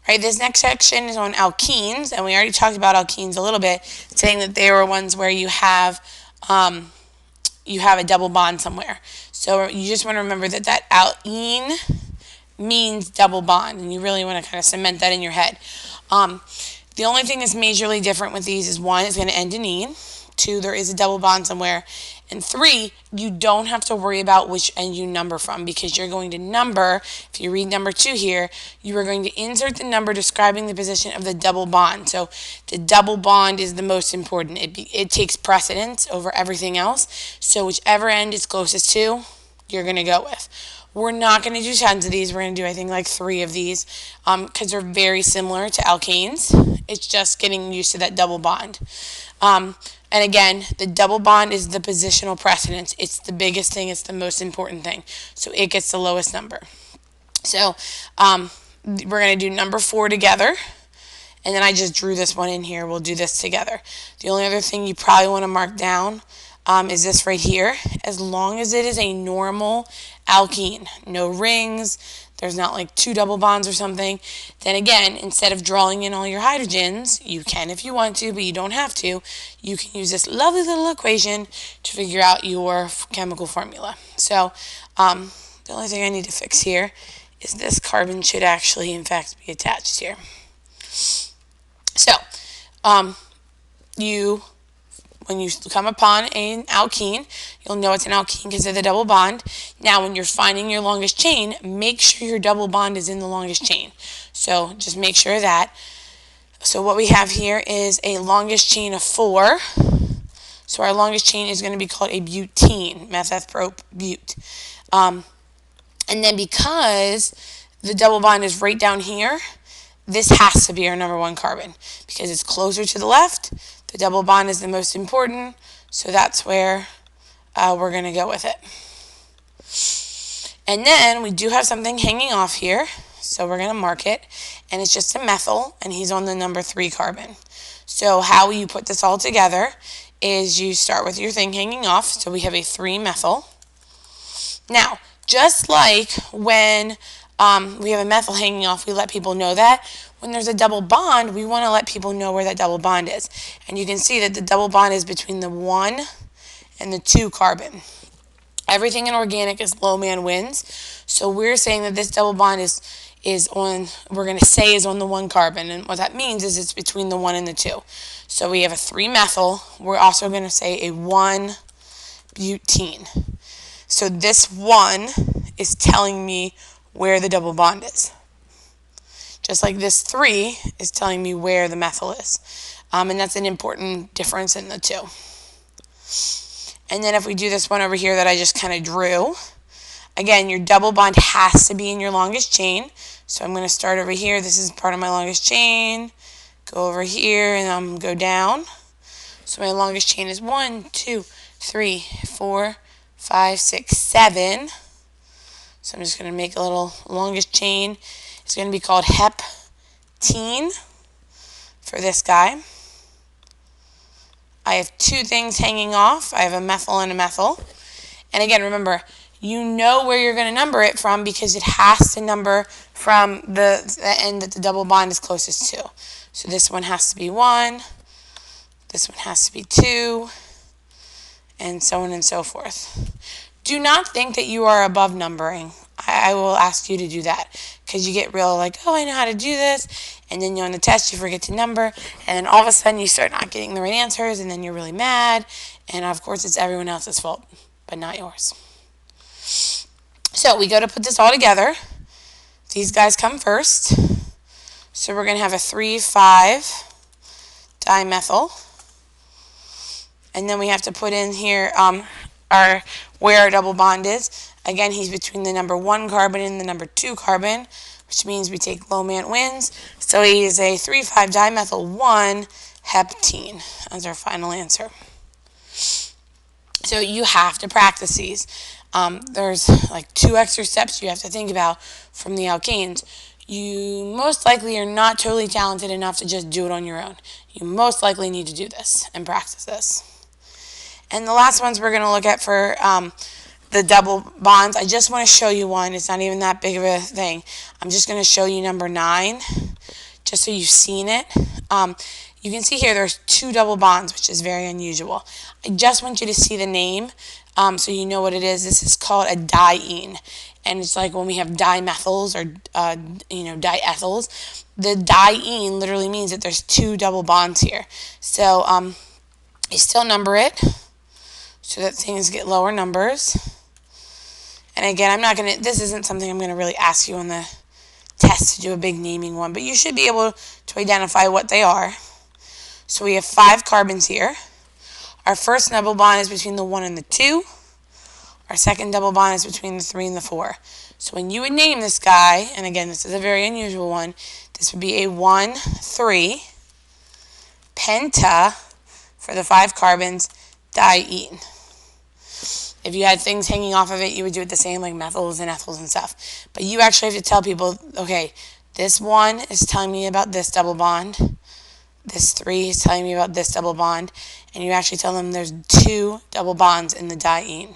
Right, this next section is on alkenes, and we already talked about alkenes a little bit, saying that they were ones where you have a double bond somewhere. So you just want to remember that alkene means double bond, and you really want to kind of cement that in your head. The only thing that's majorly different with these is 1, it's going to end in ene. 2, there is a double bond somewhere. And 3, you don't have to worry about which end you number from, because you're going to number, if you read number 2 here, you are going to insert the number describing the position of the double bond. So the double bond is the most important. It takes precedence over everything else. So whichever end it's closest to, you're going to go with. We're not going to do tons of these. We're going to do, I think, like 3 of these because they're very similar to alkanes. It's just getting used to that double bond. And again, the double bond is the positional precedence. It's the biggest thing. It's the most important thing. So it gets the lowest number. So we're going to do number 4 together. And then I just drew this one in here. We'll do this together. The only other thing you probably want to mark down is this right here. As long as it is a normal alkene, no rings, there's not like 2 double bonds or something, then again, instead of drawing in all your hydrogens, you can if you want to, but you don't have to. You can use this lovely little equation to figure out your chemical formula. So the only thing I need to fix here is this carbon should actually, in fact, be attached here. So when you come upon an alkene, you'll know it's an alkene because of the double bond. Now, when you're finding your longest chain, make sure your double bond is in the longest chain. So just make sure of that. So what we have here is a longest chain of 4. So our longest chain is going to be called a butene, methylpropyl-bute. And then because the double bond is right down here, this has to be our number 1 carbon because it's closer to the left. The double bond is the most important, so that's where we're going to go with it. And then we do have something hanging off here, so we're going to mark it, and it's just a methyl, and he's on the number 3 carbon. So how you put this all together is you start with your thing hanging off, so we have a 3-methyl. Now, just like when we have a methyl hanging off, we let people know that. When there's a double bond, we want to let people know where that double bond is. And you can see that the double bond is between the 1 and the 2 carbon. Everything in organic is low man wins. So we're saying that this double bond is on the 1 carbon. And what that means is it's between the 1 and the 2. So we have a 3-methyl. We're also going to say a 1-butene. So this 1 is telling me where the double bond is. Just like this 3 is telling me where the methyl is. And that's an important difference in the 2. And then if we do this one over here that I just kind of drew, again, your double bond has to be in your longest chain. So I'm going to start over here. This is part of my longest chain. Go over here and go down. So my longest chain is 1, 2, 3, 4, 5, 6, 7. So I'm just going to make a little longest chain. It's going to be called heptene for this guy. I have 2 things hanging off. I have a methyl and a methyl. And again, remember, you know where you're going to number it from because it has to number from the end that the double bond is closest to. So this one has to be 1. This one has to be 2. And so on and so forth. Do not think that you are above numbering. I will ask you to do that because you get real like, oh, I know how to do this. And then on the test, you forget to number. And then all of a sudden, you start not getting the right answers. And then you're really mad. And of course, it's everyone else's fault, but not yours. So we go to put this all together. These guys come first. So we're going to have a 3,5-dimethyl. And then we have to put in here where our double bond is. Again, he's between the number 1 carbon and the number 2 carbon, which means we take low man wins. So he is a 3,5-dimethyl-1-heptene as our final answer. So you have to practice these. There's like 2 extra steps you have to think about from the alkanes. You most likely are not totally talented enough to just do it on your own. You most likely need to do this and practice this. And the last ones we're going to look at for the double bonds. I just want to show you one. It's not even that big of a thing. I'm just going to show you number 9. just so you've seen it. You can see here there's 2 double bonds, which is very unusual. I just want you to see the name so you know what it is. This is called a diene, and it's like when we have dimethyls or diethyls. The diene literally means that there's 2 double bonds here. So I still number it so that things get lower numbers. And again, this isn't something I'm going to really ask you on the test to do a big naming one, but you should be able to identify what they are. So we have 5 carbons here. Our first double bond is between the 1 and the 2. Our second double bond is between the 3 and the 4. So when you would name this guy, and again, this is a very unusual one, this would be a 1,3 penta for the 5 carbons diene. If you had things hanging off of it, you would do it the same, like methyls and ethyls and stuff. But you actually have to tell people, okay, this 1 is telling me about this double bond. This 3 is telling me about this double bond. And you actually tell them there's 2 double bonds in the diene.